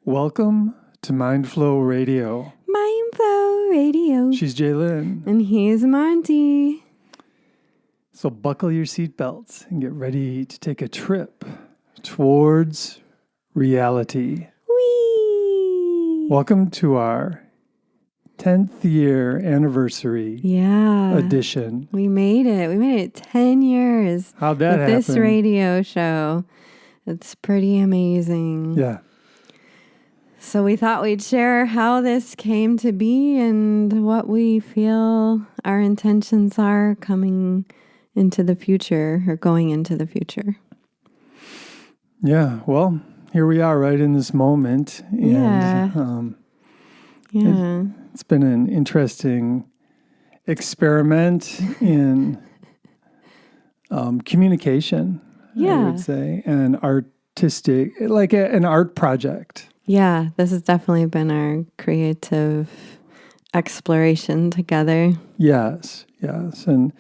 Welcome to Mindflow Radio. Mindflow Radio. She's Jaylyn. And he's Monty. So buckle your seatbelts and get ready to take a trip towards reality. Whee! Welcome to our 10th year anniversary edition. We made it. We made it 10 years. How'd that happen? This radio show. It's pretty amazing. Yeah. So we thought we'd share how this came to be and what we feel our intentions are coming into the future or going into the future. Yeah. Well, here we are right in this moment. And, it's been an interesting experiment in communication, I would say, and artistic, like an art project. Yeah, this has definitely been our creative exploration together. Yes. And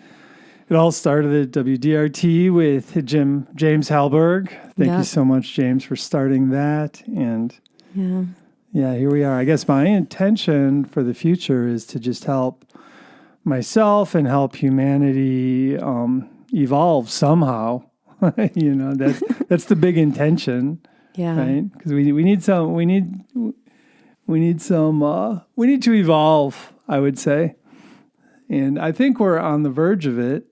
it all started at WDRT with James Halberg. Thank you so much, James, for starting that. And here we are. I guess my intention for the future is to just help myself and help humanity evolve somehow. That's the big intention. Yeah. Right? Because we need to evolve, I would say. And I think we're on the verge of it.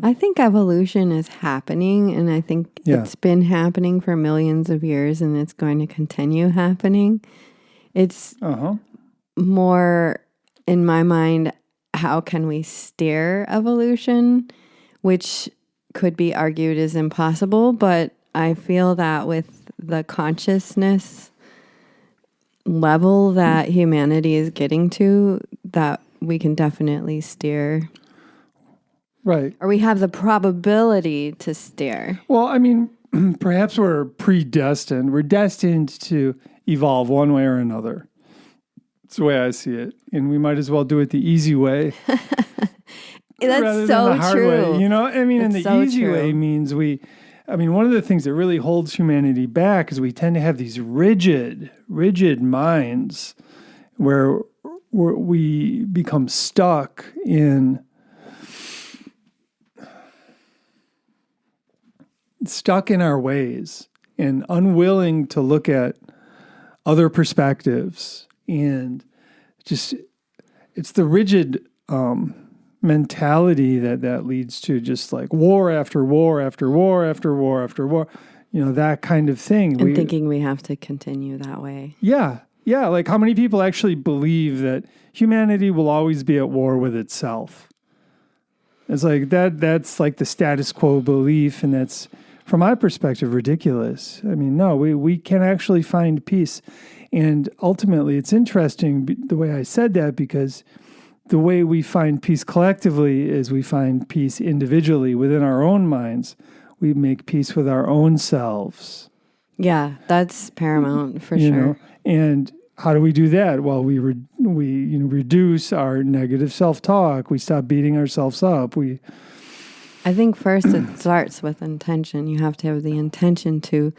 I think evolution is happening, and I think it's been happening for millions of years, and it's going to continue happening. It's more, in my mind, how can we steer evolution, which could be argued is impossible, but I feel that with the consciousness level that humanity is getting to, that we can definitely steer. Right. Or we have the probability to steer. Well, I mean, perhaps we're predestined. We're destined to evolve one way or another. That's the way I see it. And we might as well do it the easy way. That's so true. Way. And the easy way means one of the things that really holds humanity back is we tend to have these rigid minds where we become stuck in our ways and unwilling to look at other perspectives. And just, it's the rigid mentality that leads to just like war after war after war after war after war, that kind of thing. And thinking we have to continue that way. Yeah. Like how many people actually believe that humanity will always be at war with itself? It's like that's like the status quo belief, and that's, from my perspective, ridiculous. I mean, no, we can actually find peace. And ultimately, it's interesting the way I said that, because the way we find peace collectively is we find peace individually within our own minds. We make peace with our own selves. Yeah, that's paramount for sure. And how do we do that? Well, we reduce our negative self-talk. We stop beating ourselves up. I think first it starts with intention. You have to have the intention to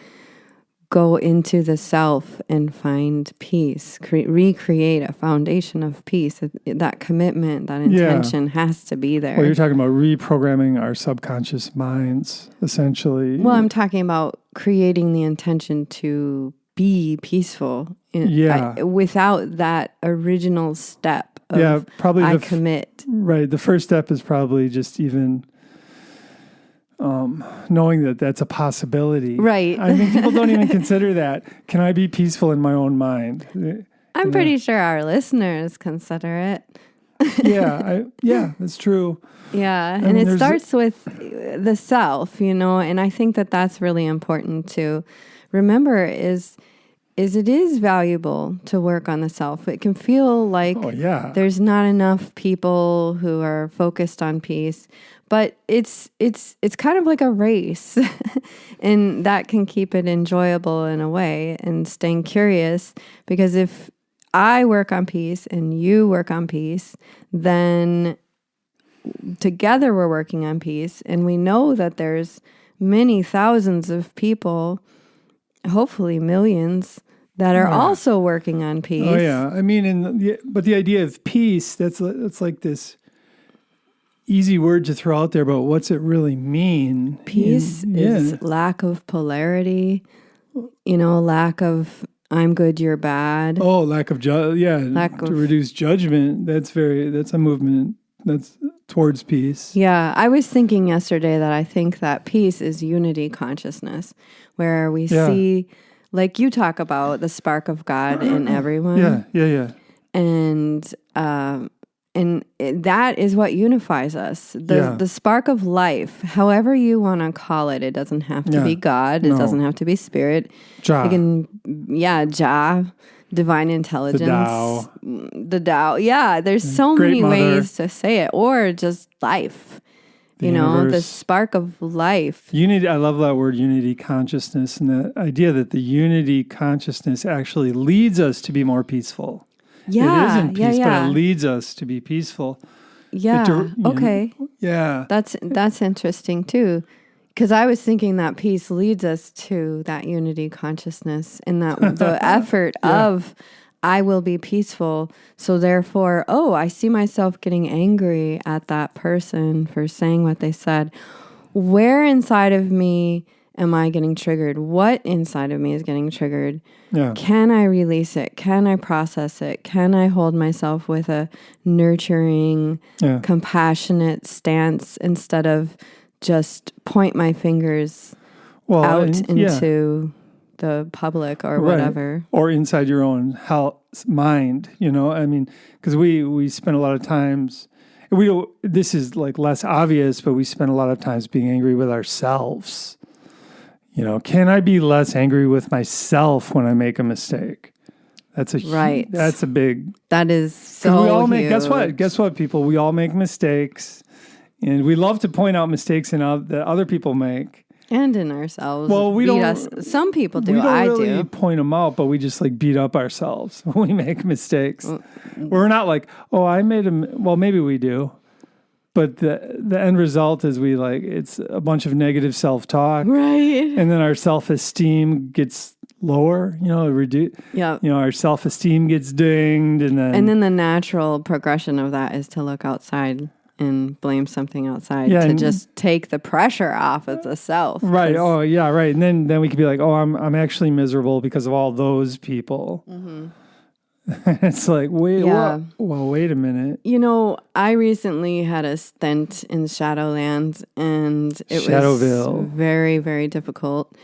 go into the self and find peace, recreate a foundation of peace. That commitment, that intention has to be there. Well, you're talking about reprogramming our subconscious minds, essentially. Well, I'm talking about creating the intention to be peaceful. Without that original step of probably commit. Right. The first step is probably just even knowing that that's a possibility. Right. I mean, people don't even consider that. Can I be peaceful in my own mind? I'm pretty sure our listeners consider it. That's true. Yeah, and it starts with the self, and I think that that's really important to remember is it is valuable to work on the self. It can feel like there's not enough people who are focused on peace, but it's kind of like a race, and that can keep it enjoyable in a way and staying curious, because if I work on peace and you work on peace, then together we're working on peace, and we know that there's many thousands of people, hopefully millions, that are also working on peace. Oh yeah, I mean, but the idea of peace, that's like this easy word to throw out there, but what's it really mean? Peace is lack of polarity, lack of I'm good, you're bad. Oh, lack of to reduce judgment. That's a movement that's towards peace. Yeah, I was thinking yesterday that I think that peace is unity consciousness, where we see, like you talk about, the spark of God in everyone. Yeah. And that is what unifies us. The spark of life, however you want to call it. It doesn't have to be God. It doesn't have to be spirit. Jah. Jah, divine intelligence. The Tao. Yeah, there's so many ways to say it. Or just life. The spark of life. Unity. I love that word, unity consciousness, and the idea that the unity consciousness actually leads us to be more peaceful. Yeah, it isn't peace, but it leads us to be peaceful. Yeah. Okay. Yeah. That's interesting too, because I was thinking that peace leads us to that unity consciousness, and that the effort of I will be peaceful. So therefore, I see myself getting angry at that person for saying what they said. Where inside of me am I getting triggered? What inside of me is getting triggered? Yeah. Can I release it? Can I process it? Can I hold myself with a nurturing, compassionate stance instead of just point my fingers into the public or whatever? Or inside your own mind, I mean, because we spend a lot of times, this is like less obvious, but we spend a lot of times being angry with ourselves. Can I be less angry with myself when I make a mistake? That's a big. That is so. We all huge. Guess what, people? We all make mistakes, and we love to point out mistakes that other people make, and in ourselves. Well, we don't. Some people do. We don't really do. point them out, but we just beat up ourselves when we make mistakes. We're not like, I made a. Well, maybe we do. But the end result is it's a bunch of negative self-talk. Right. And then our self-esteem gets lower, our self-esteem gets dinged. And then the natural progression of that is to look outside and blame something outside to just take the pressure off of the self. Right. Oh, yeah, right. And then we could be like, I'm actually miserable because of all those people. Mm-hmm. It's like, wait a minute. I recently had a stint in Shadowlands, and it Shadowville. was very, very difficult.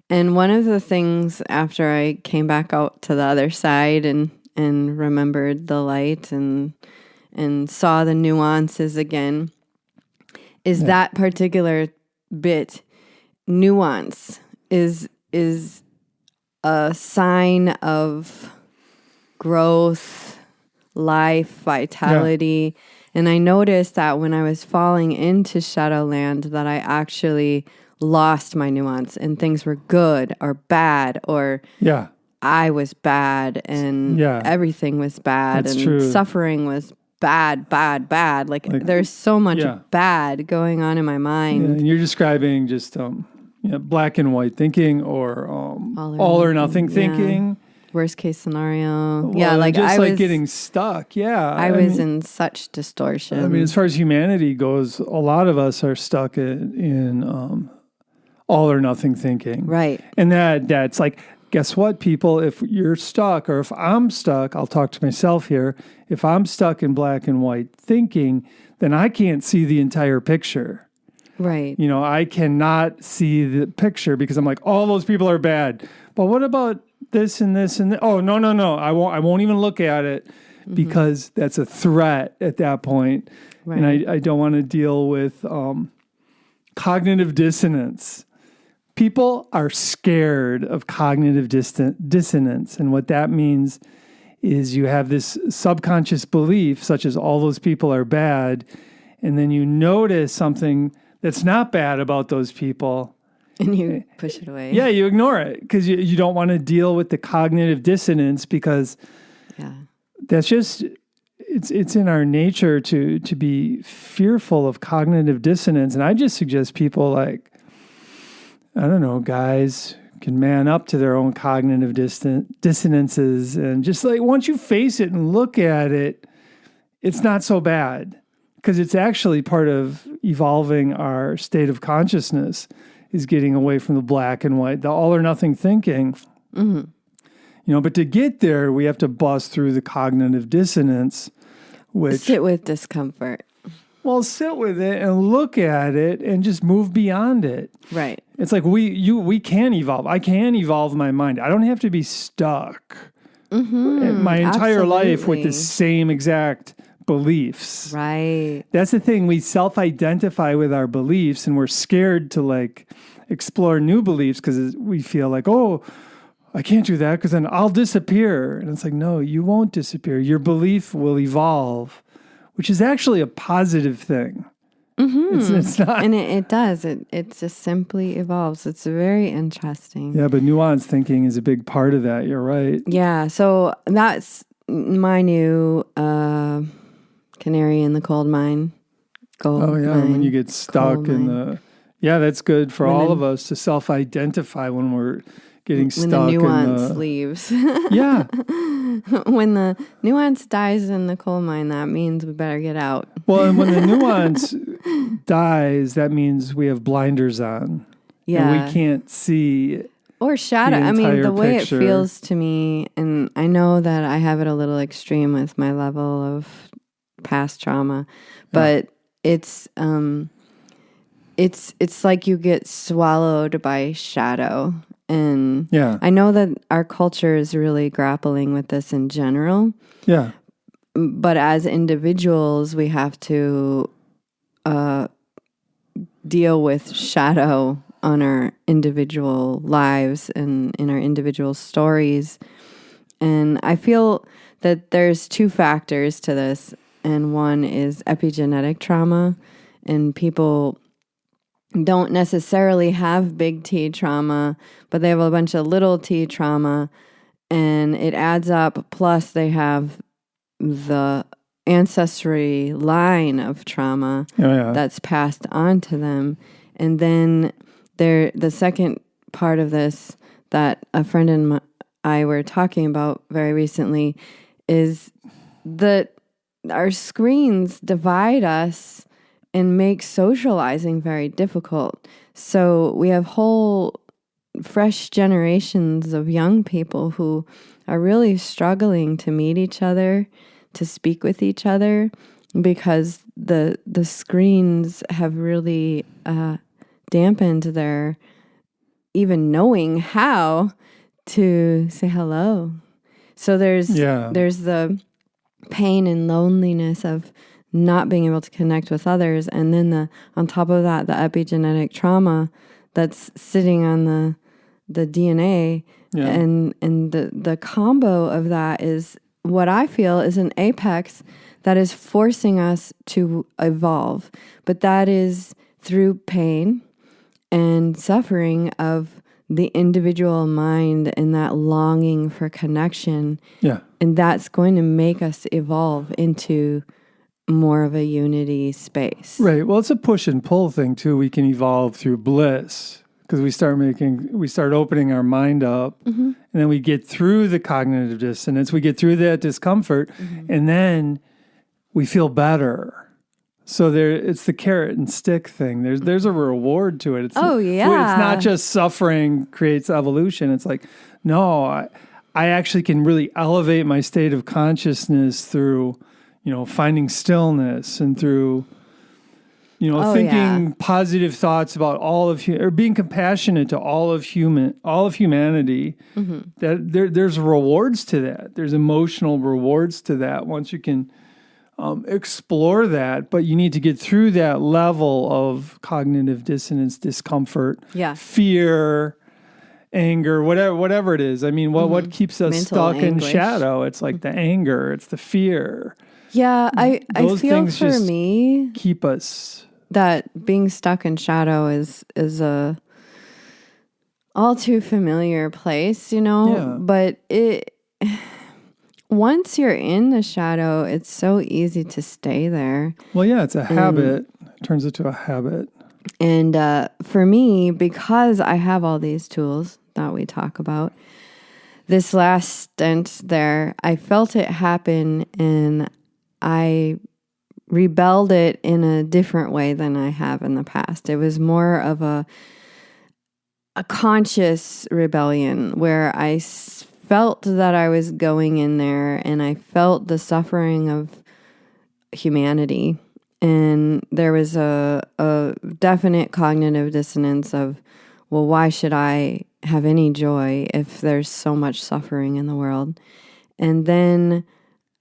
And one of the things after I came back out to the other side and remembered the light and saw the nuances again is that particular bit. Nuance is a sign of growth, life, vitality. And I noticed that when I was falling into Shadowland that I actually lost my nuance and things were good or bad or I was bad and everything was bad. That's and true. Suffering was bad. Like there's so much bad going on in my mind. Yeah, and you're describing just black and white thinking or all or nothing thinking. Worst case scenario. Well, I was getting stuck. Yeah. I was in such distortion. I mean, as far as humanity goes, a lot of us are stuck in all or nothing thinking. Right. And that's like, guess what, people? If you're stuck or if I'm stuck, I'll talk to myself here. If I'm stuck in black and white thinking, then I can't see the entire picture. Right. I cannot see the picture because I'm like, all those people are bad. But what about this and this and that? Oh, no. I won't even look at it because that's a threat at that point. Right. And I don't want to deal with cognitive dissonance. People are scared of cognitive dissonance. And what that means is you have this subconscious belief, such as all those people are bad, and then you notice something that's not bad about those people. And you push it away. Yeah, you ignore it because you don't want to deal with the cognitive dissonance because that's just, it's in our nature to be fearful of cognitive dissonance. And I just suggest people I don't know, guys, can man up to their own cognitive dissonances. And just like once you face it and look at it, it's not so bad, because it's actually part of evolving our state of consciousness, is getting away from the black and white, the all or nothing thinking. But to get there, we have to bust through the cognitive dissonance, which... Sit with discomfort. Well, sit with it and look at it and just move beyond it. Right. It's like we can evolve. I can evolve my mind. I don't have to be stuck my entire life with the same exact beliefs. Right. That's the thing. We self-identify with our beliefs, and we're scared to like explore new beliefs because we feel like, oh, I can't do that because then I'll disappear. And it's like, no, you won't disappear. Your belief will evolve, which is actually a positive thing. It's not. And it does. It just simply evolves. It's very interesting. Yeah, but nuanced thinking is a big part of that. You're right. Yeah, so that's my new canary in the coal mine. When you get stuck in the... Yeah, that's good for all of us to self-identify when we're getting stuck. When the nuance leaves. Yeah. When the nuance dies in the coal mine, that means we better get out. Well, and when the nuance dies, that means we have blinders on. Yeah. And we can't see... Or shadow. I mean, the way it feels to me, and I know that I have it a little extreme with my level of past trauma, but it's like you get swallowed by shadow. And I know that our culture is really grappling with this in general. Yeah. But as individuals, we have to deal with shadow on our individual lives and in our individual stories. And I feel that there's two factors to this. And one is epigenetic trauma. And people don't necessarily have big T trauma, but they have a bunch of little t trauma, and it adds up. Plus, they have the ancestry line of trauma that's passed on to them. And then the second part of this that a friend and I were talking about very recently is that our screens divide us and make socializing very difficult. So we have whole fresh generations of young people who are really struggling to meet each other, to speak with each other, because the screens have really dampened their even knowing how to say hello. So there's the pain and loneliness of not being able to connect with others, and then on top of that, the epigenetic trauma that's sitting on the DNA, and the combo of that is what I feel is an apex that is forcing us to evolve, but that is through pain and suffering of the individual mind and that longing for connection. Yeah, and that's going to make us evolve into more of a unity space. Right. Well, it's a push and pull thing too. We can evolve through bliss because we start opening our mind up, and then we get through the cognitive dissonance. We get through that discomfort, and then we feel better. So it's the carrot and stick thing. There's a reward to it. It's not just suffering creates evolution. It's like, no, I actually can really elevate my state of consciousness through finding stillness and through, thinking positive thoughts about or being compassionate to all of humanity. That there's rewards to that. There's emotional rewards to that once you can explore that. But you need to get through that level of cognitive dissonance, discomfort, fear, anger, whatever it is. I mean, what keeps us stuck in shadow? It's like the anger, it's the fear. Yeah, I feel for me keep us that being stuck in shadow is a all too familiar place, but once you're in the shadow, it's so easy to stay there. Well, yeah, it's a habit. It turns into a habit. And for me, because I have all these tools that we talk about. This last stint there, I felt it happen, and I rebelled it in a different way than I have in the past. It was more of a conscious rebellion where I felt that I was going in there, and I felt the suffering of humanity. And there was a definite cognitive dissonance of, well, why should I have any joy if there's so much suffering in the world? And then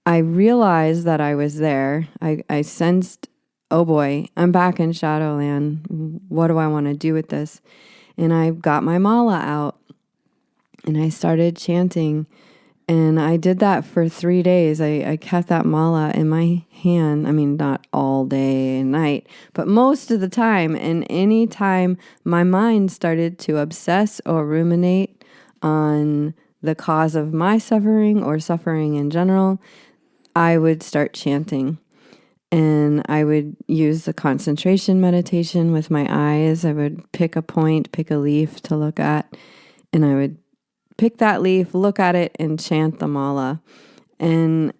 I realized that I was there. I sensed, oh boy, I'm back in Shadowland. What do I want to do with this? And I got my mala out and I started chanting. And I did that for 3 days. I kept that mala in my hand. I mean, not all day and night, but most of the time. And any time my mind started to obsess or ruminate on the cause of my suffering or suffering in general, I would start chanting. And I would use the concentration meditation with my eyes. I would pick a point, pick a leaf to look at, and I would pick that leaf, look at it, and chant the mala. And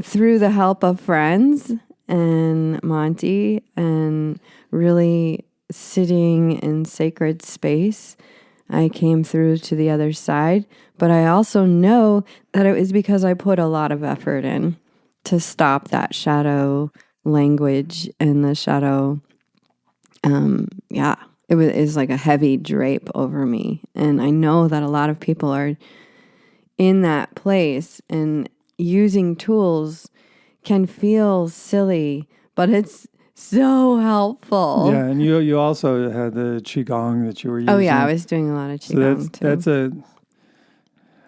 through the help of friends and Monty and really sitting in sacred space, I came through to the other side. But I also know that it was because I put a lot of effort in to stop that shadow language and the shadow, is like a heavy drape over me. And I know that a lot of people are in that place, and using tools can feel silly, but it's so helpful. Yeah, and you also had the Qigong that you were using. Oh yeah, I was doing a lot of Qigong too.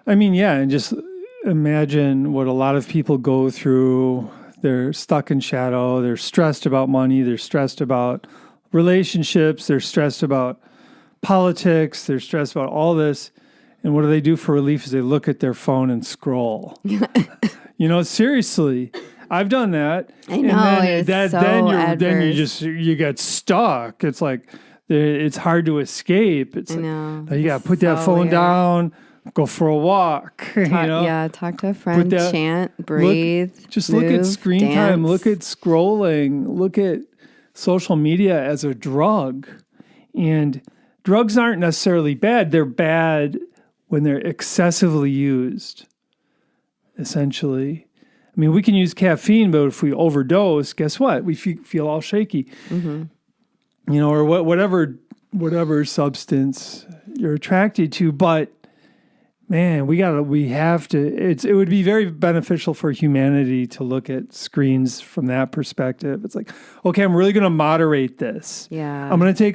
And just imagine what a lot of people go through. They're stuck in shadow. They're stressed about money. They're stressed about relationships. They're stressed about politics. They're stressed about all this. And what do they do for relief is they look at their phone and scroll. Seriously. I've done that. I know. Then you get stuck. It's like it's hard to escape. It's you got to put that phone down, go for a walk. Talk to a friend, chant, breathe. Look at screen dance. time. Look at scrolling. Look at social media as a drug. And drugs aren't necessarily bad. They're bad when they're excessively used, essentially. I mean, we can use caffeine, but if we overdose, guess what? We feel all shaky. Mm-hmm. Or whatever substance you're attracted to. But man, it would be very beneficial for humanity to look at screens from that perspective. It's like, okay, I'm really going to moderate this. Yeah. I'm going to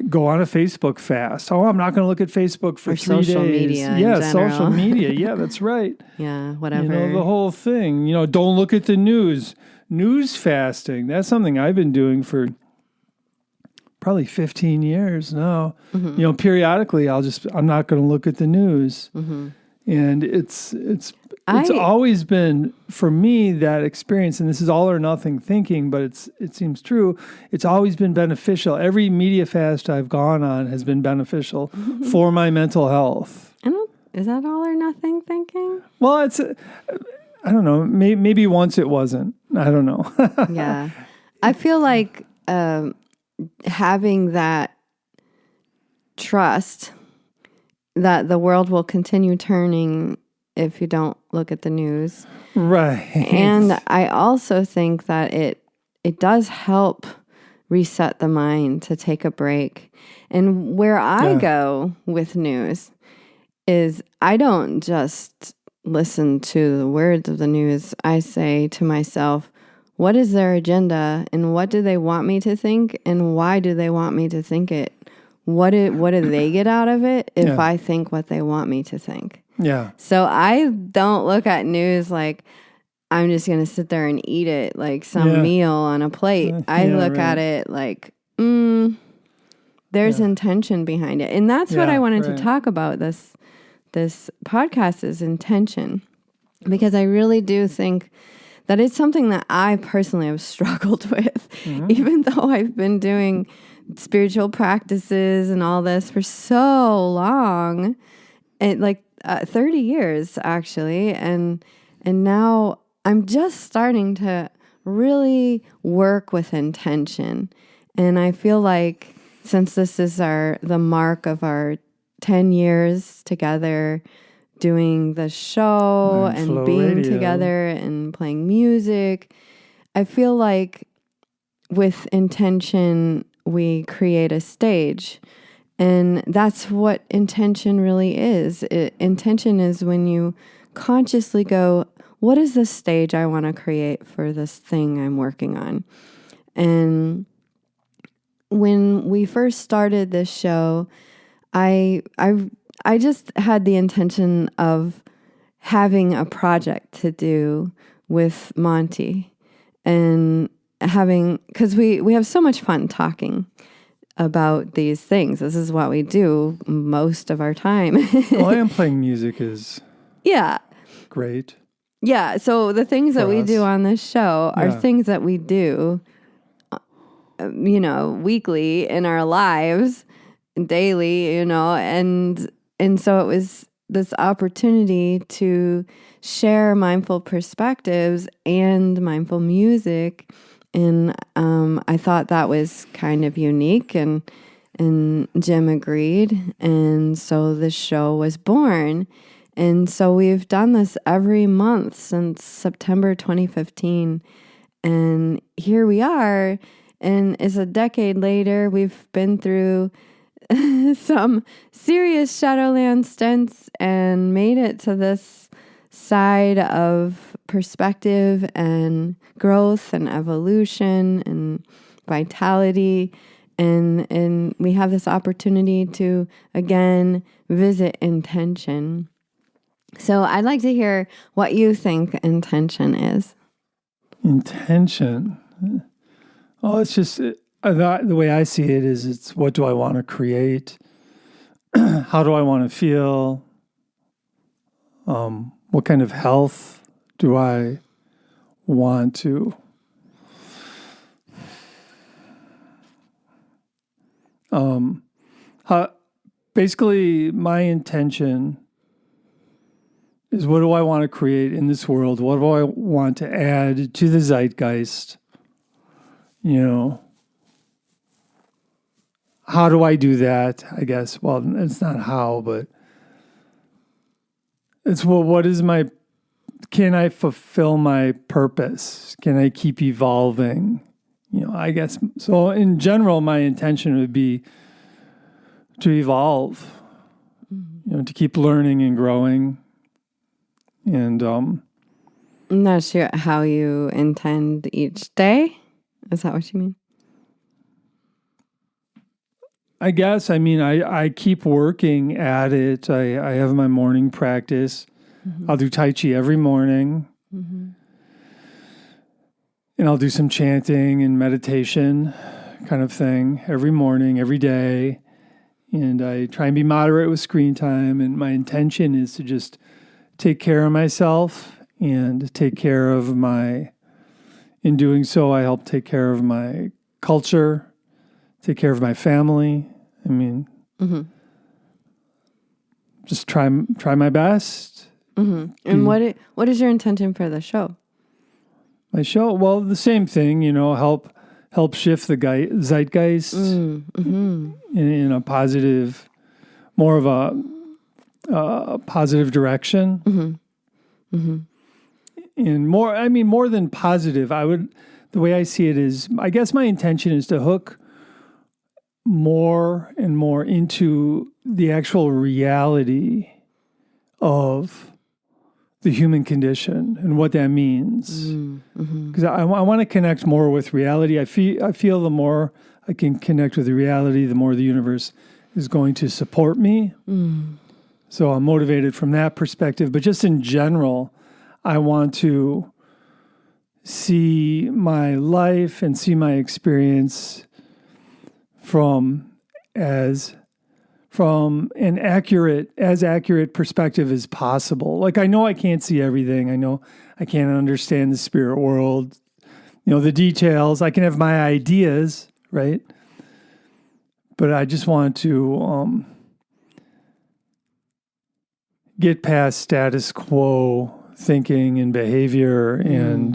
go on a Facebook fast. Oh, I'm not going to look at Facebook for 3 days. Social media. Yeah, social media. Yeah, that's right. Yeah, whatever. The whole thing. Don't look at the news. News fasting. That's something I've been doing for probably 15 years now. Mm-hmm. Periodically I'm not going to look at the news. Mm-hmm. And it's always been, for me, that experience, and this is all or nothing thinking, but it seems true. It's always been beneficial. Every media fast I've gone on has been beneficial for my mental health. Is that all or nothing thinking? Well, I don't know. Maybe once it wasn't. I don't know. Yeah. I feel like having that trust that the world will continue turning if you don't look at the news. Right. And I also think that it does help reset the mind to take a break. And where I go with news is I don't just listen to the words of the news. I say to myself, what is their agenda, and what do they want me to think, and why do they want me to think it? What do they get out of it if I think what they want me to think? Yeah. So I don't look at news like I'm just going to sit there and eat it like some meal on a plate. I look at it like, there's intention behind it. And that's what I wanted to talk about this podcast is intention. Because I really do think that it's something that I personally have struggled with, even though I've been doing spiritual practices and all this for so long, and 30 years actually, and now I'm just starting to really work with intention. And I feel like since this is the mark of our 10 years together doing the show Mindflow and being Radio. together and playing music, I feel like with intention, we create a stage. And that's what intention really is. Intention is when you consciously go, what is the stage I want to create for this thing I'm working on? And when we first started this show, I just had the intention of having a project to do with Monty, and because we have so much fun talking about these things. This is what we do most of our time. Well, I am playing music is great. Yeah, so the things that we do on this show are things that we do, weekly in our lives, daily, and so it was this opportunity to share mindful perspectives and mindful music, and I thought that was kind of unique, and Jim agreed, and so the show was born. And so we've done this every month since September 2015. And here we are. And it's a decade later. We've been through some serious Shadowland stints and made it to this side of perspective and growth and evolution and vitality. And we have this opportunity to, again, visit intention. So I'd like to hear what you think intention is. Intention. Oh, it's just, the way I see it is it's what do I want to create? How do I want to feel? What kind of health do I want to? Basically, my intention is what do I want to create in this world? What do I want to add to the zeitgeist? How do I do that? I guess, well, it's not how, but it's can I fulfill my purpose? Can I keep evolving? I guess, so in general, my intention would be to evolve, to keep learning and growing. And I'm not sure how you intend each day. Is that what you mean? I guess, I keep working at it. I have my morning practice. Mm-hmm. I'll do Tai Chi every morning. Mm-hmm. And I'll do some chanting and meditation kind of thing every morning, every day. And I try and be moderate with screen time. And my intention is to just take care of myself and take care of in doing so, I help take care of my culture, take care of my family. Just try my best. Mm-hmm. And what is your intention for the show? My show, well, the same thing, help shift the zeitgeist in a positive, more of a positive direction. Mm-hmm. Mm-hmm. And more than positive, the way I see it is, I guess my intention is to hook more and more into the actual reality of the human condition and what that means. Because I want to connect more with reality. I feel the more I can connect with the reality, the more the universe is going to support me. So I'm motivated from that perspective. But just in general, I want to see my life and see my experience from an accurate perspective as possible. Like, I know I can't see everything. I know I can't understand the spirit world, the details. I can have my ideas, right? But I just want to get past status quo thinking and behavior and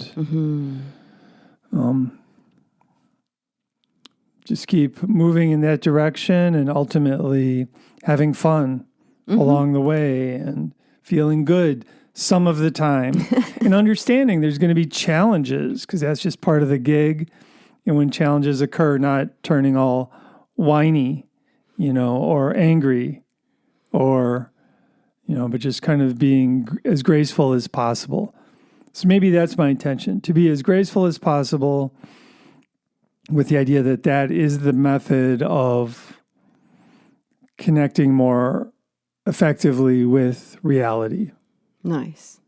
just keep moving in that direction and ultimately having fun along the way and feeling good some of the time and understanding there's going to be challenges because that's just part of the gig. And when challenges occur, not turning all whiny, or angry or, but just kind of being as graceful as possible. So maybe that's my intention, to be as graceful as possible with the idea that that is the method of connecting more effectively with reality. Nice.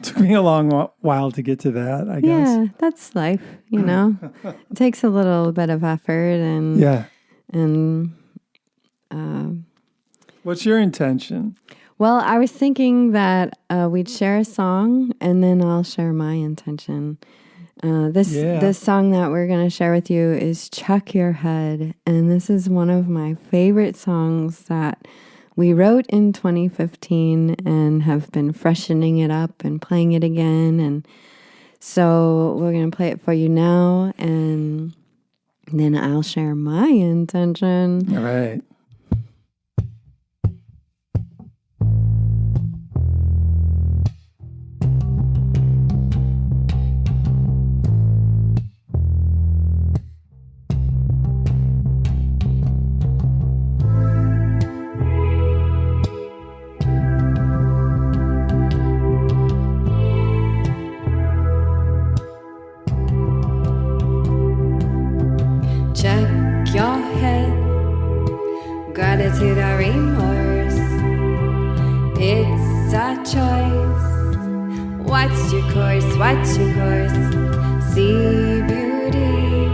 Took me a long while to get to that, I guess. Yeah, that's life, It takes a little bit of effort and what's your intention? Well, I was thinking that we'd share a song and then I'll share my intention. This song that we're going to share with you is Chuck Your Head. And this is one of my favorite songs that we wrote in 2015 and have been freshening it up and playing it again. And so we're going to play it for you now. And then I'll share my intention. All right. Check your head, gratitude or remorse. It's a choice. What's your course? What's your course? See beauty,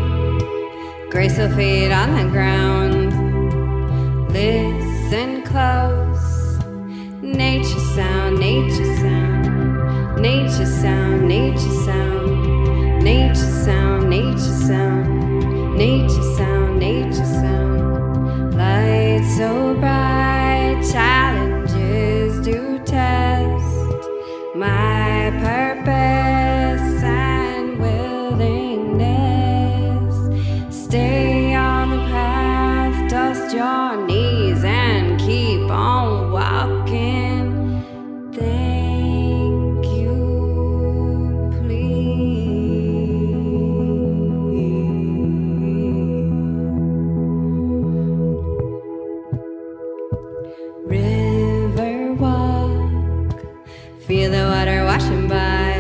graceful feet on the ground. Listen close. Nature sound, nature sound, nature sound, nature sound, nature sound, nature sound. Nature sound, nature sound. Light so bright, challenges do test my purpose and willingness. Stay on the path, dust your knees and keep on walking. Thank you, please. River walk, feel the water washing by.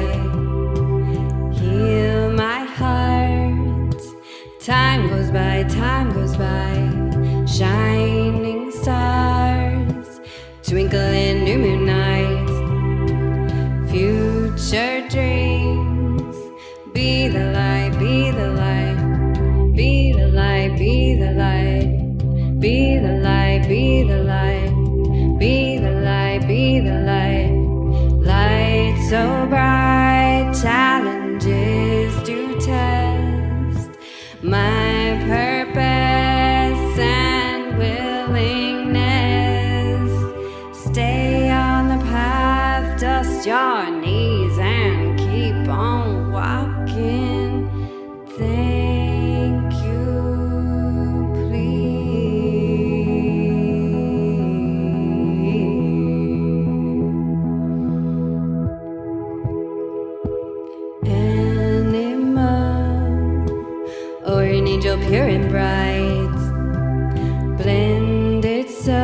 Heal my heart. Time goes by, time goes by. Shining stars twinkle in new moon night. Future dreams, be the light, be the light, be the light, be the light, be the light, be the light. Be the light, be the light. Light so bright, challenges do test my purpose and willingness. Stay on the path, dust your knees and keep on walking. Thank you, please. Or an angel pure and bright, blended so,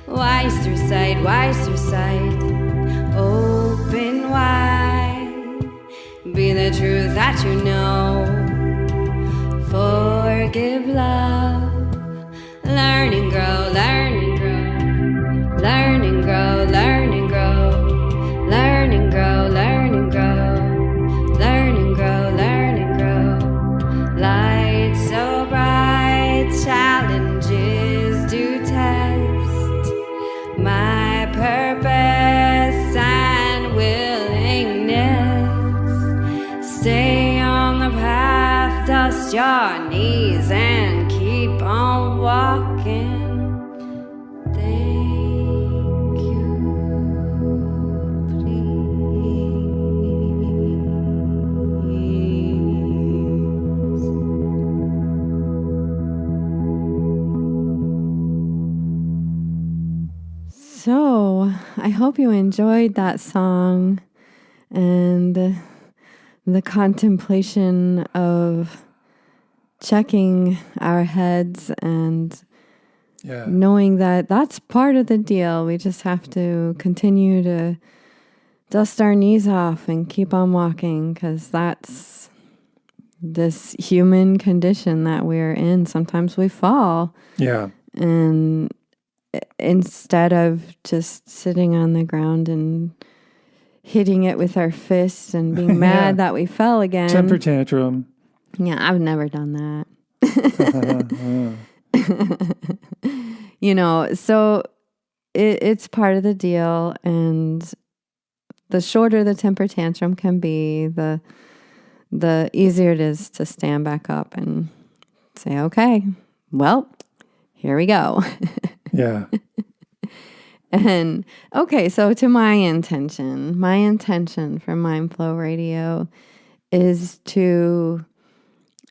wise through sight, wise through sight, open wide, be the truth that you know, forgive, love, learn and grow, learn and grow, learn and grow, learn and grow, learn and grow, learn and grow, learn and grow, learn and grow. Light so bright, challenges do test my purpose and willingness. Stay on the path, dust your knees and keep on hope you enjoyed that song and the contemplation of checking our heads and knowing that that's part of the deal. We just have to continue to dust our knees off and keep on walking, because that's this human condition that we're in. Sometimes we fall. Yeah. And instead of just sitting on the ground and hitting it with our fists and being mad that we fell again. Temper tantrum. Yeah, I've never done that. So it's part of the deal. And the shorter the temper tantrum can be, the easier it is to stand back up and say, okay, well, here we go. Yeah. And okay, so to my intention for Mindflow Radio is to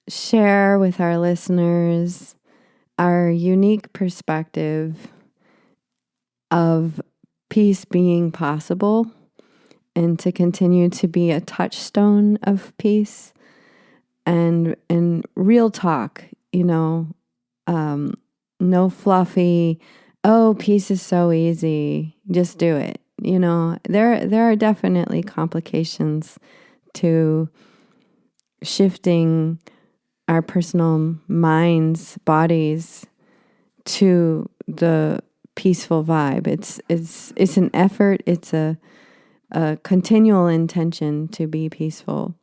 share with our listeners our unique perspective of peace being possible, and to continue to be a touchstone of peace and real talk, no fluffy, oh, peace is so easy, just do it. There are definitely complications to shifting our personal minds, bodies to the peaceful vibe. It's an effort. It's a continual intention to be peaceful.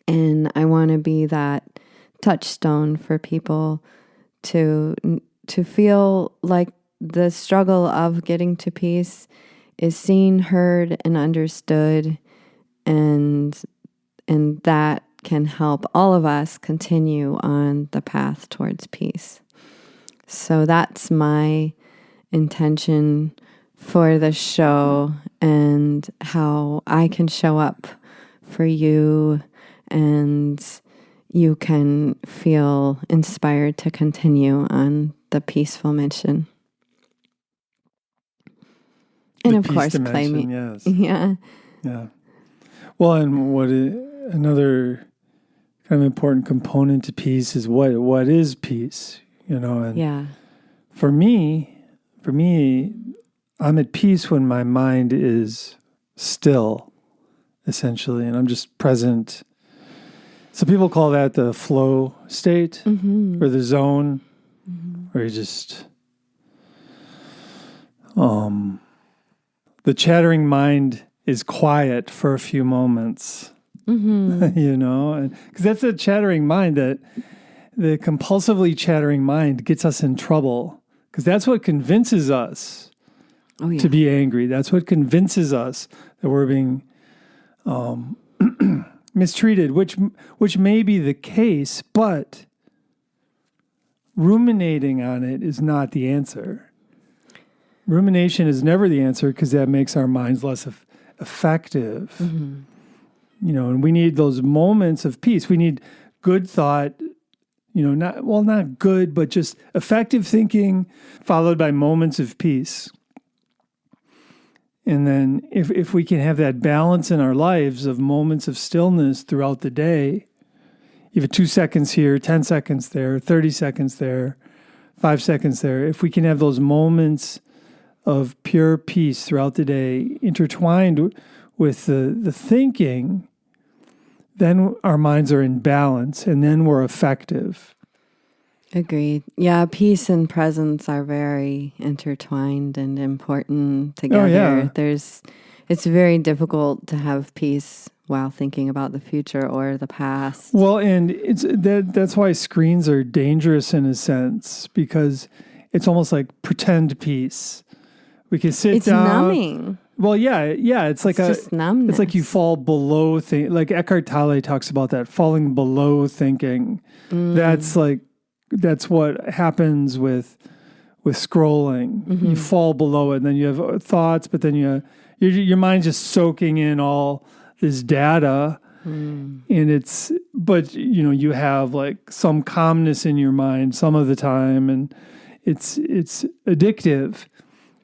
And I want to be that touchstone for people to feel like the struggle of getting to peace is seen, heard, and understood, and that can help all of us continue on the path towards peace. So that's my intention for the show, and how I can show up for you, and you can feel inspired to continue on the peaceful mission. And of course, play me. Yes. Yeah. Yeah. Well, and another kind of important component to peace is what is peace, And for me, I'm at peace when my mind is still, essentially, and I'm just present. So people call that the flow state, or the zone, where you just, the chattering mind is quiet for a few moments, and because that's a chattering mind, that the compulsively chattering mind gets us in trouble, because that's what convinces us to be angry. That's what convinces us that we're being mistreated, which may be the case, but ruminating on it is not the answer. Rumination is never the answer, because that makes our minds less effective. And we need those moments of peace. We need good thought, not good, but just effective thinking followed by moments of peace. And then if we can have that balance in our lives of moments of stillness throughout the day, even 2 seconds here, 10 seconds there, 30 seconds there, 5 seconds there, if we can have those moments of pure peace throughout the day intertwined with the thinking, then our minds are in balance, and then we're effective. Agreed. Yeah, peace and presence are very intertwined and important together. Oh, yeah. It's very difficult to have peace while thinking about the future or the past. Well, and that's why screens are dangerous in a sense, because it's almost like pretend peace. We can sit down. It's numbing. Well, yeah. It's like just numbness. It's like you fall below like Eckhart Tolle talks about that, falling below thinking. That's what happens with scrolling. You fall below it, and then you have thoughts, but then your mind's just soaking in all this data, and you have like some calmness in your mind some of the time, and it's addictive.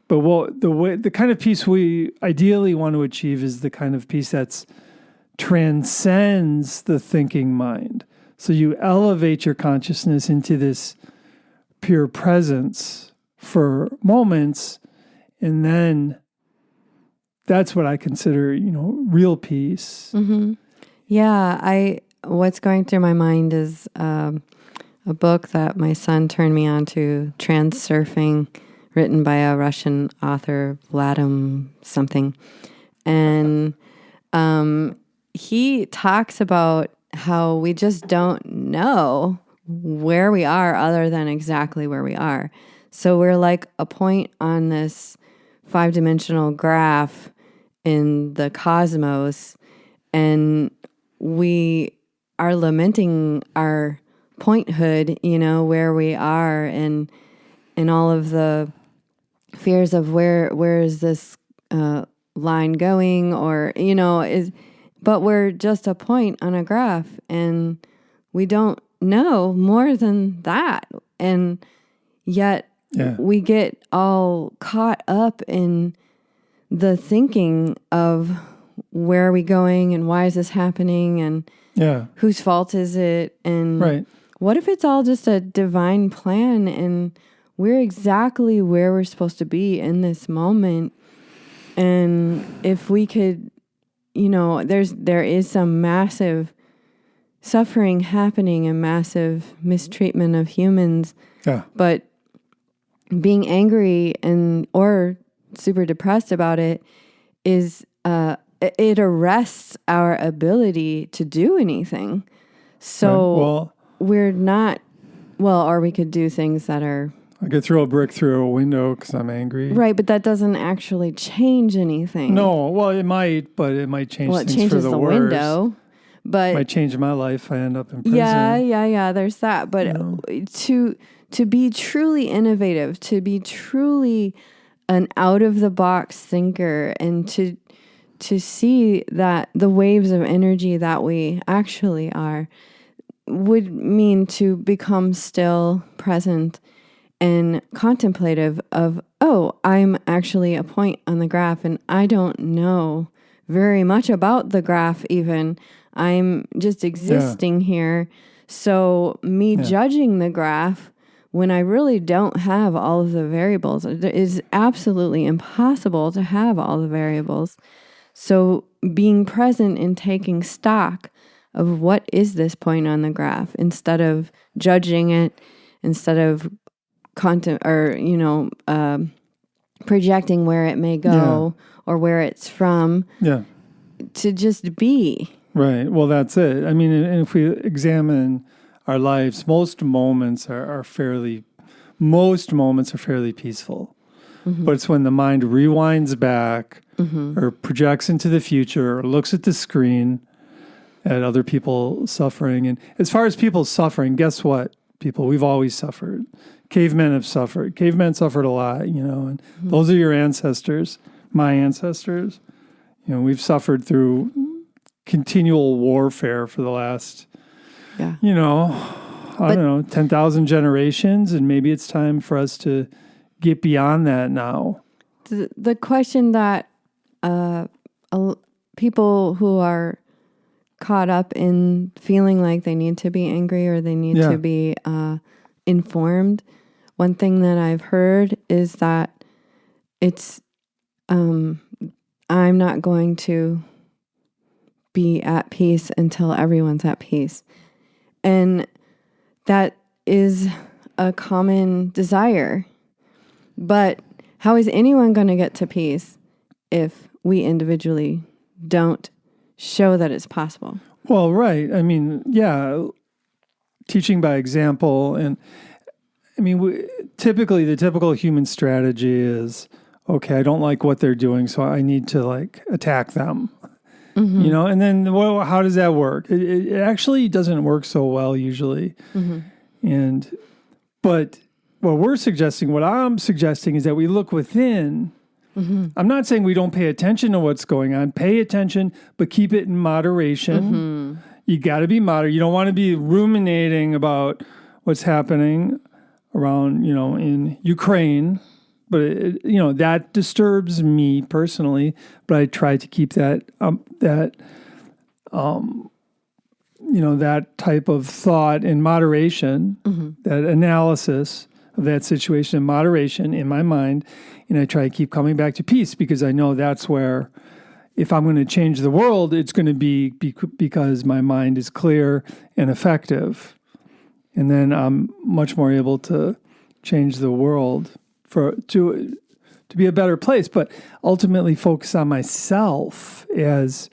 But the kind of peace we ideally want to achieve is the kind of peace that's transcends the thinking mind. So you elevate your consciousness into this pure presence for moments, and then that's what I consider, real peace. Mm-hmm. Yeah, what's going through my mind is a book that my son turned me on to, Transurfing, written by a Russian author, Vladimir something. And he talks about how we just don't know where we are other than exactly where we are. So we're like a point on this 5-dimensional graph in the cosmos, and we are lamenting our pointhood, where we are, and all of the fears of where is this line going, or but we're just a point on a graph, and we don't know more than that, and yet we get all caught up in the thinking of where are we going, and why is this happening, and whose fault is it, and what if it's all just a divine plan, and we're exactly where we're supposed to be in this moment. And if we could, there is some massive suffering happening and massive mistreatment of humans. Yeah. But being angry or super depressed about it is it arrests our ability to do anything. So we're not, or we could do things that are, I could throw a brick through a window because I'm angry. Right, but that doesn't actually change anything. No, well, it might, but it might change things for the worse. Window, but it might change my life. I end up in prison. Yeah. There's that. But to be truly innovative, to be truly an out of the box thinker, and to see that the waves of energy that we actually are would mean to become still, present, and contemplative of, I'm actually a point on the graph, and I don't know very much about the graph even. I'm just existing here. So me judging the graph when I really don't have all of the variables, it is absolutely impossible to have all the variables. So being present and taking stock of what is this point on the graph, instead of judging it, instead of projecting where it may go or where it's from, to just be. Right. Well, that's it. I mean, and if we examine our lives, most moments are fairly peaceful. Mm-hmm. But it's when the mind rewinds back or projects into the future or looks at the screen at other people suffering. And as far as people suffering, guess what, people? We've always suffered. Cavemen have suffered. Cavemen suffered a lot, and those are your ancestors, my ancestors. We've suffered through continual warfare for the last, 10,000 generations, and maybe it's time for us to get beyond that now. The question that people who are caught up in feeling like they need to be angry or they need to be informed, one thing that I've heard is that it's, I'm not going to be at peace until everyone's at peace. And that is a common desire. But how is anyone going to get to peace if we individually don't show that it's possible? Well, right. I mean, teaching by example. And I mean, typically the typical human strategy is, okay, I don't like what they're doing, so I need to attack them. Mm-hmm. And then how does that work? It actually doesn't work so well usually. Mm-hmm. But what I'm suggesting is that we look within. Mm-hmm. I'm not saying we don't pay attention to what's going on. Pay attention, but keep it in moderation. Mm-hmm. You got to be moderate. You don't want to be ruminating about what's happening around, in Ukraine. but that disturbs me personally. But I try to keep that type of thought in moderation, that analysis of that situation in moderation in my mind, and I try to keep coming back to peace, because I know that's where, if I'm going to change the world, it's going to be because my mind is clear and effective. And then I'm much more able to change the world to be a better place. But ultimately focus on myself as,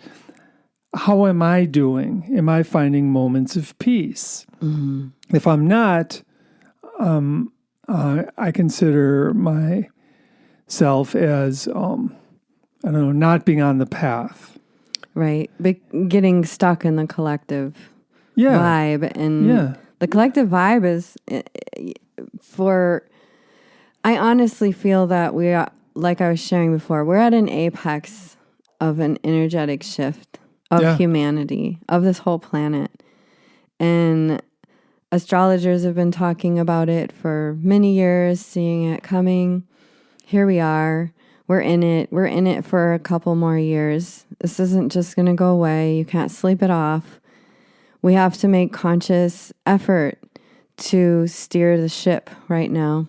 how am I doing? Am I finding moments of peace? Mm-hmm. If I'm not, I consider myself as, not being on the path. Right. Getting stuck in the collective vibe. And the collective vibe is I honestly feel that we are, like I was sharing before, we're at an apex of an energetic shift of humanity, of this whole planet. And astrologers have been talking about it for many years, seeing it coming. Here we are. We're in it. We're in it for a couple more years. This isn't just going to go away. You can't sleep it off. We have to make conscious effort to steer the ship right now.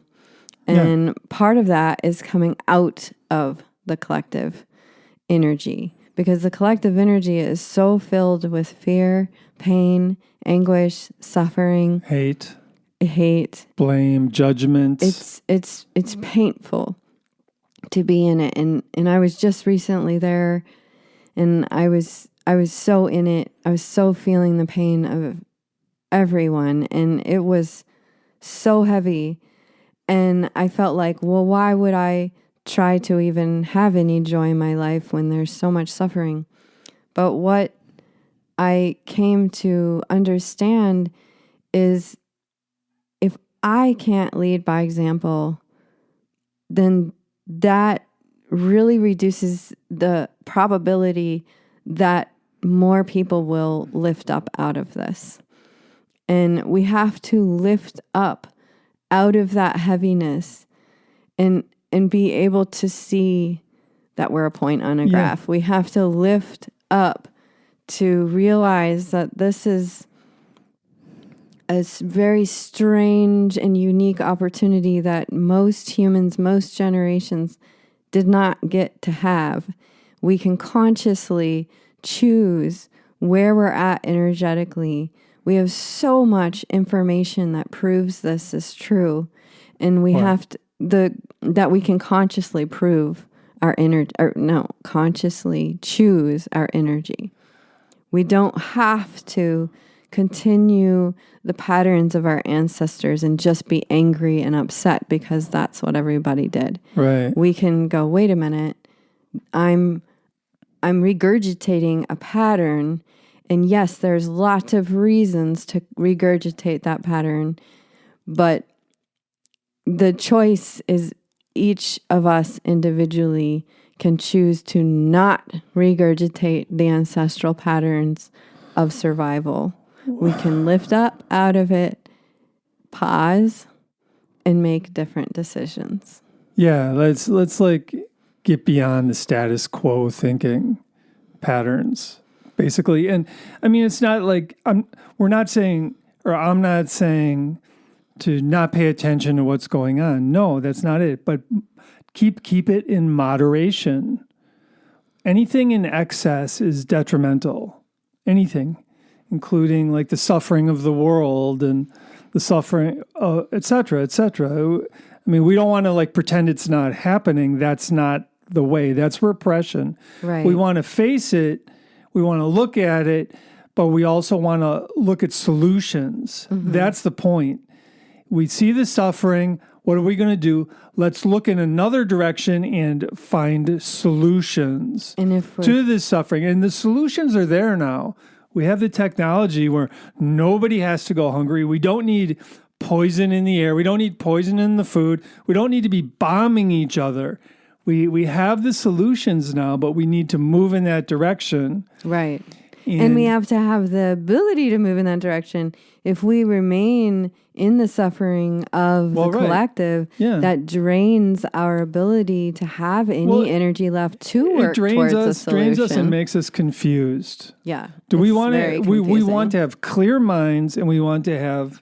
And part of that is coming out of the collective energy, because the collective energy is so filled with fear, pain, anguish, suffering, hate, blame, judgment. It's painful to be in it. And I was just recently there, and I was so in it. I was so feeling the pain of everyone, and it was so heavy. And I felt like, well, why would I try to even have any joy in my life when there's so much suffering? But what I came to understand is, if I can't lead by example, then that really reduces the probability that more people will lift up out of this. And we have to lift up out of that heaviness and be able to see that we're a point on a graph. We have to lift up to realize that this is a very strange and unique opportunity that most humans, most generations did not get to have. We can consciously choose where we're at energetically. We have so much information that proves this is true, and we have to, that we can consciously prove our consciously choose our energy. We don't have to continue the patterns of our ancestors and just be angry and upset because that's what everybody did. Right. We can go, wait a minute, I'm regurgitating a pattern. And yes, there's lots of reasons to regurgitate that pattern, but the choice is each of us individually can choose to not regurgitate the ancestral patterns of survival. We can lift up out of it, pause, and make different decisions. Yeah, let's like get beyond the status quo thinking patterns. Basically, and I mean, it's not like I'm not saying to not pay attention to what's going on. No, that's not it. But keep it in moderation. Anything in excess is detrimental. Anything, including like the suffering of the world and the suffering, et cetera, et cetera. I mean, we don't want to like pretend it's not happening. That's not the way. That's repression. Right. We want to face it. We want to look at it, but we also want to look at solutions. Mm-hmm. That's the point. We see the suffering. What are we going to do? Let's look in another direction and find solutions to this suffering. And the solutions are there now. We have the technology where nobody has to go hungry. We don't need poison in the air. We don't need poison in the food. We don't need to be bombing each other. We have the solutions now, but we need to move in that direction. Right. And we have to have the ability to move in that direction. If we remain in the suffering of the collective, that drains our ability to have any energy left to work towards a solution. It drains us and makes us confused. Yeah. Do we want to? We want to have clear minds, and we want to have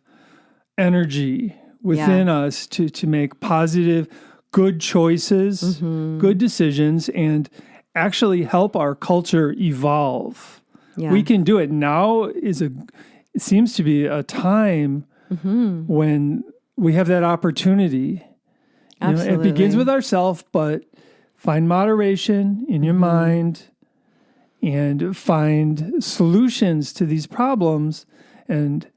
energy within us to make positive, good choices, good decisions, and actually help our culture evolve. Yeah. We can do it. Now it seems to be a time when we have that opportunity. Absolutely. It begins with ourselves, but find moderation in your mind and find solutions to these problems and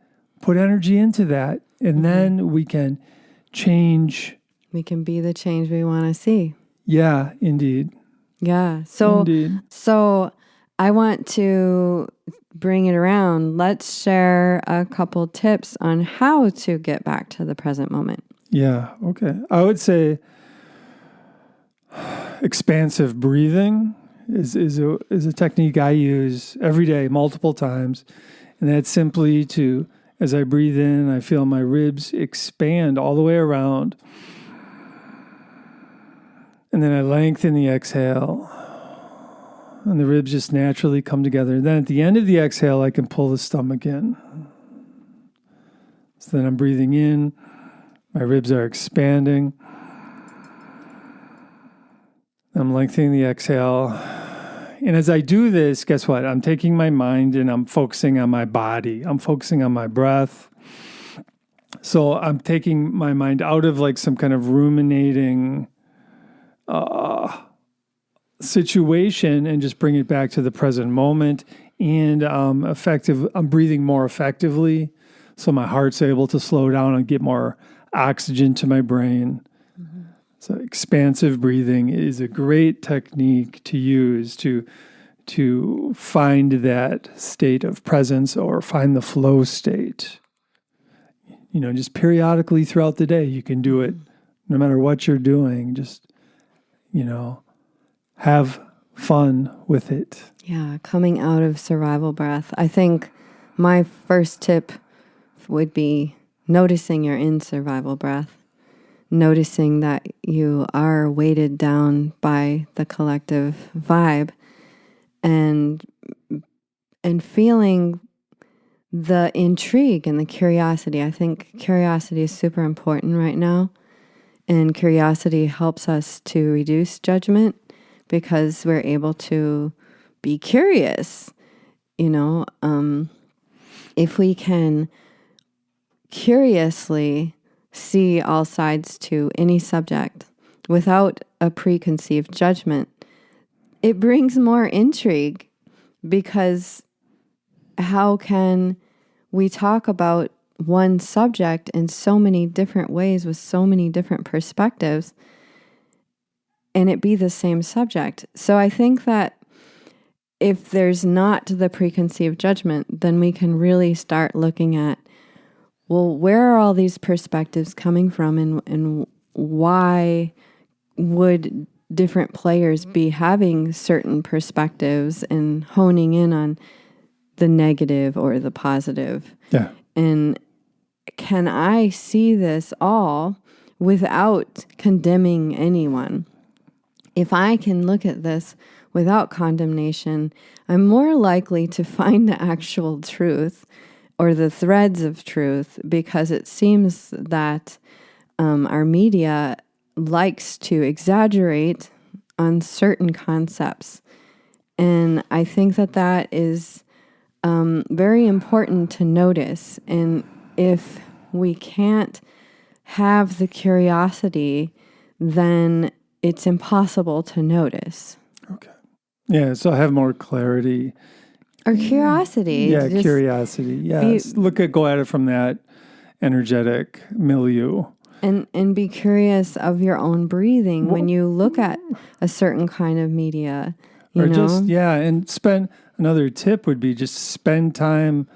put energy into that. And then we can change. We can be the change we want to see. Yeah, indeed. Yeah. So I want to bring it around. Let's share a couple tips on how to get back to the present moment. Yeah. Okay. I would say expansive breathing is a technique I use every day, multiple times. And that's simply as I breathe in, I feel my ribs expand all the way around. And then I lengthen the exhale. And the ribs just naturally come together. And then at the end of the exhale, I can pull the stomach in. So then I'm breathing in. My ribs are expanding. I'm lengthening the exhale. And as I do this, guess what? I'm taking my mind and I'm focusing on my body. I'm focusing on my breath. So I'm taking my mind out of like some kind of ruminating situation and just bring it back to the present moment. And I'm breathing more effectively. So my heart's able to slow down and get more oxygen to my brain. So expansive breathing is a great technique to use to find that state of presence or find the flow state. Just periodically throughout the day, you can do it no matter what you're doing. Just, have fun with it. Yeah, coming out of survival breath. I think my first tip would be noticing you're in survival breath. Noticing that you are weighted down by the collective vibe and feeling the intrigue and the curiosity. I think curiosity is super important right now. And curiosity helps us to reduce judgment because we're able to be curious. If we can curiously see all sides to any subject without a preconceived judgment, it brings more intrigue, because how can we talk about one subject in so many different ways with so many different perspectives and it be the same subject? So I think that if there's not the preconceived judgment, then we can really start looking at, well, where are all these perspectives coming from, and why would different players be having certain perspectives and honing in on the negative or the positive? Yeah. And can I see this all without condemning anyone? If I can look at this without condemnation, I'm more likely to find the actual truth or the threads of truth, because it seems that our media likes to exaggerate on certain concepts. And I think that is very important to notice. And if we can't have the curiosity, then it's impossible to notice. Okay. Yeah, so I have more clarity. Or curiosity. Yeah, curiosity. Yes. Go at it from that energetic milieu. And be curious of your own breathing when you look at a certain kind of media. And another tip would be just spend time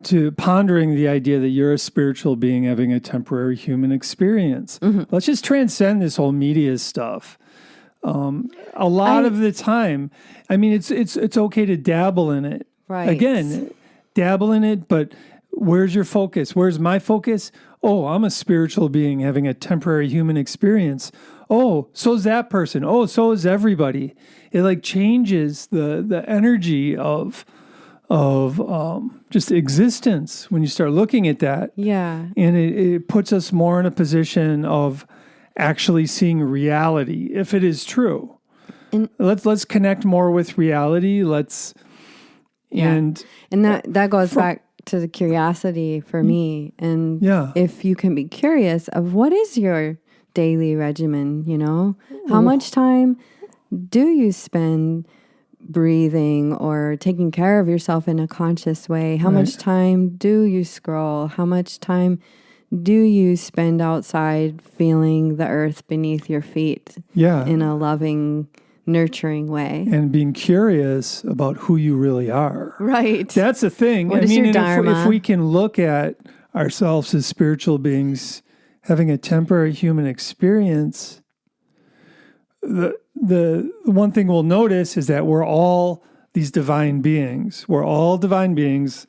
to pondering the idea that you're a spiritual being having a temporary human experience. Mm-hmm. Let's just transcend this whole media stuff. A lot of the time, I mean, it's okay to dabble in it, Right. Again, dabble in it, but where's your focus? Where's my focus? Oh, I'm a spiritual being having a temporary human experience. Oh, so's that person. Oh, so is everybody. It like changes the energy of just existence when you start looking at that. Yeah. And it puts us more in a position of actually seeing reality, if it is true. And let's connect more with reality. And that goes back to the curiosity for me. And if you can be curious of what is your daily regimen, how much time do you spend breathing or taking care of yourself in a conscious way? How much time do you scroll? How much time do you spend outside feeling the earth beneath your feet in a loving, nurturing way? And being curious about who you really are. Right. That's the thing. What is your dharma? If we can look at ourselves as spiritual beings having a temporary human experience, the one thing we'll notice is that we're all these divine beings. We're all divine beings.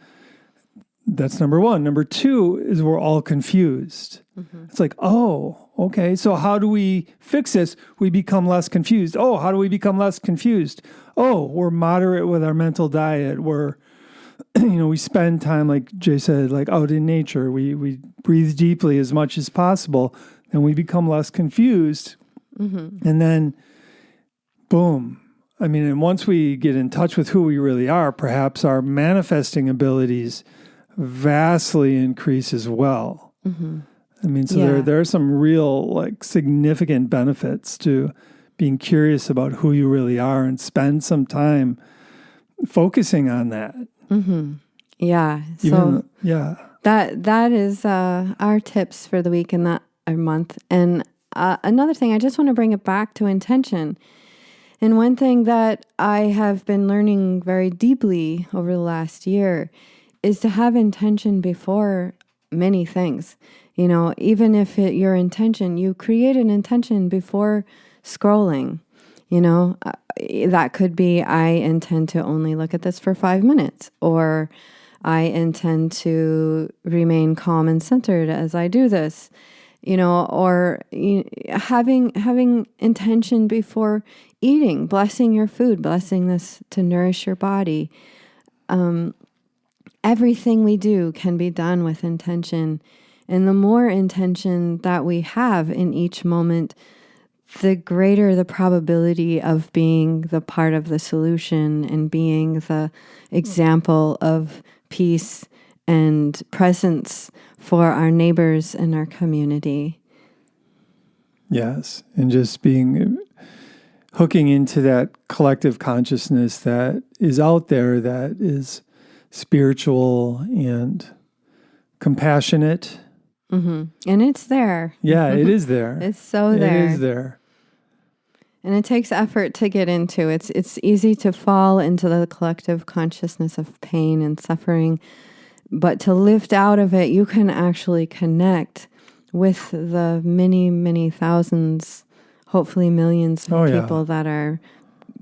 That's number one. Number two is we're all confused. Mm-hmm. It's like, oh, okay. So how do we fix this? We become less confused. Oh, how do we become less confused? Oh, we're moderate with our mental diet. We're, we spend time, like Jay said, like out in nature. We breathe deeply as much as possible, and we become less confused. Mm-hmm. And then, boom. And once we get in touch with who we really are, perhaps our manifesting abilities vastly increase as well. Mm-hmm. There are some real, significant benefits to being curious about who you really are and spend some time focusing on that. Mm-hmm. Yeah. That is our tips for the week and that our month. And another thing, I just want to bring it back to intention. And one thing that I have been learning very deeply over the last year is to have intention before many things. Even if your intention, you create an intention before scrolling, that could be, I intend to only look at this for 5 minutes, or I intend to remain calm and centered as I do this, or having intention before eating, blessing your food, blessing this to nourish your body. Everything we do can be done with intention. And the more intention that we have in each moment, the greater the probability of being the part of the solution and being the example of peace and presence for our neighbors and our community. Yes. And just hooking into that collective consciousness that is out there, that is spiritual and compassionate. Mm-hmm. And it's there. Yeah, it is there. It's so there. It is there. And it takes effort to get into. It's easy to fall into the collective consciousness of pain and suffering. But to lift out of it, you can actually connect with the many, many thousands, hopefully millions of people that are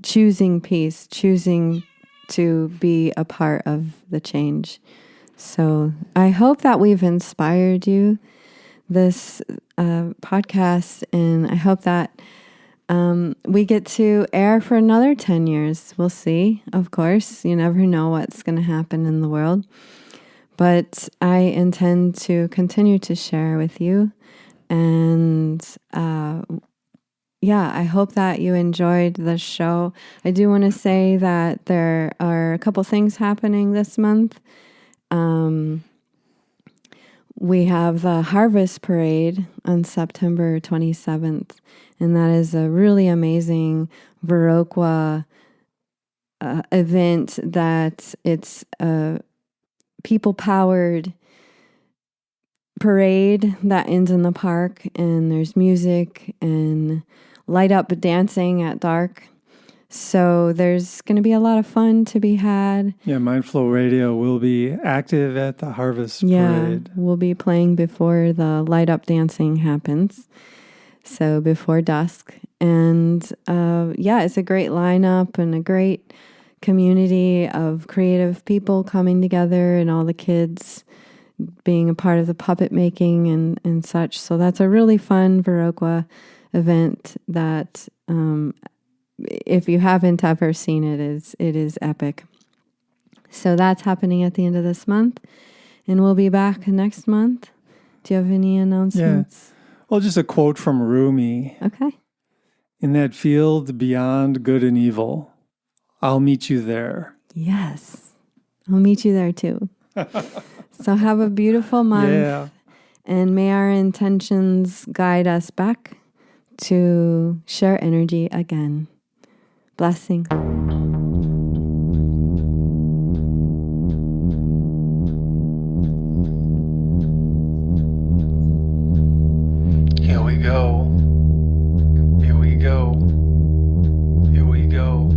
choosing peace, choosing to be a part of the change. So I hope that we've inspired you this podcast, and I hope that we get to air for another 10 years. We'll see, of course. You never know what's going to happen in the world. But I intend to continue to share with you. And I hope that you enjoyed the show. I do want to say that there are a couple things happening this month. We have the Harvest Parade on September 27th, and that is a really amazing Viroqua event that it's a people-powered parade that ends in the park, and there's music and light up dancing at dark. So there's going to be a lot of fun to be had. Yeah, Mindflow Radio will be active at the Harvest Parade. We'll be playing before the light up dancing happens. So before dusk. And it's a great lineup and a great community of creative people coming together and all the kids being a part of the puppet making and such. So that's a really fun Viroqua event that if you haven't ever seen it is epic. So that's happening at the end of this month, and we'll be back next month. Do you have any announcements? Yeah. Well, just a quote from Rumi. Okay. In that field beyond good and evil, I'll meet you there. Yes. I'll meet you there too. So have a beautiful month. Yeah. And may our intentions guide us back to share energy again. Blessing. Here we go. Here we go. Here we go.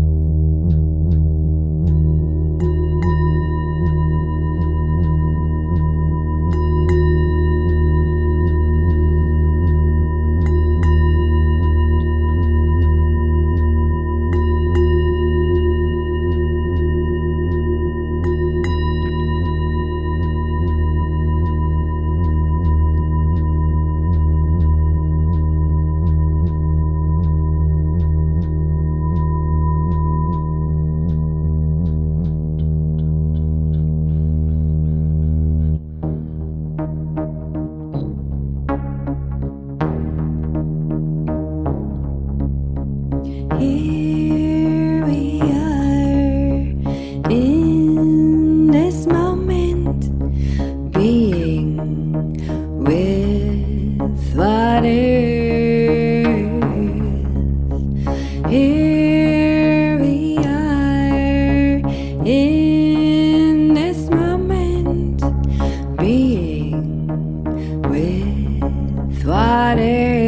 Here we are in this moment, being with what is. Here we are in this moment, being with what is.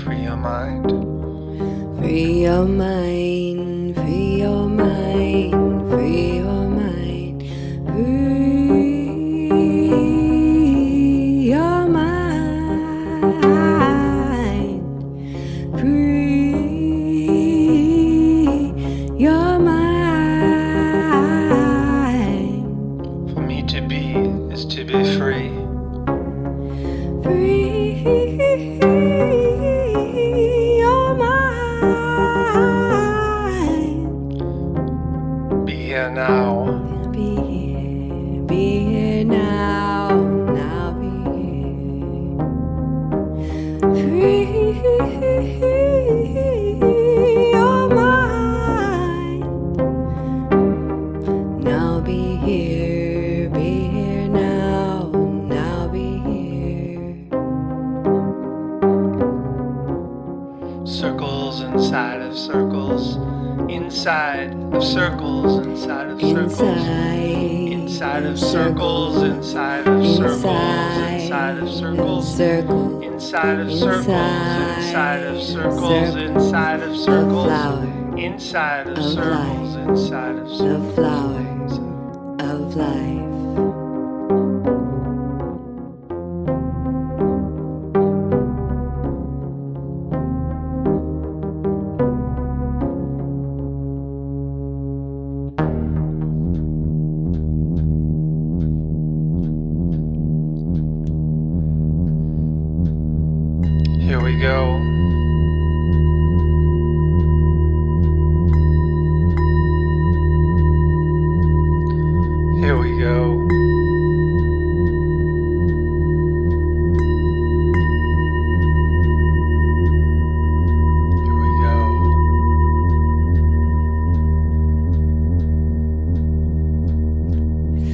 Free your mind. Free your mind, free your mind, free your mind, free your mind, free your mind. For me to be is to be free. Free your mind. Be here now. Be here now, now be here. Free your mind. Now be here now, now be here. Circles inside of circles. Inside of circles, inside of circles, inside of circles, inside of circles, inside of circles, inside of circles, inside of circles, inside of circles, inside of circles, inside of circles, the flower of life. Here we go. Here we go.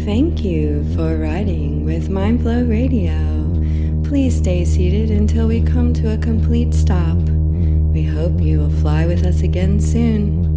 Thank you for riding with Mindflow Radio. Please stay seated until we come to a complete stop. We hope you will fly with us again soon.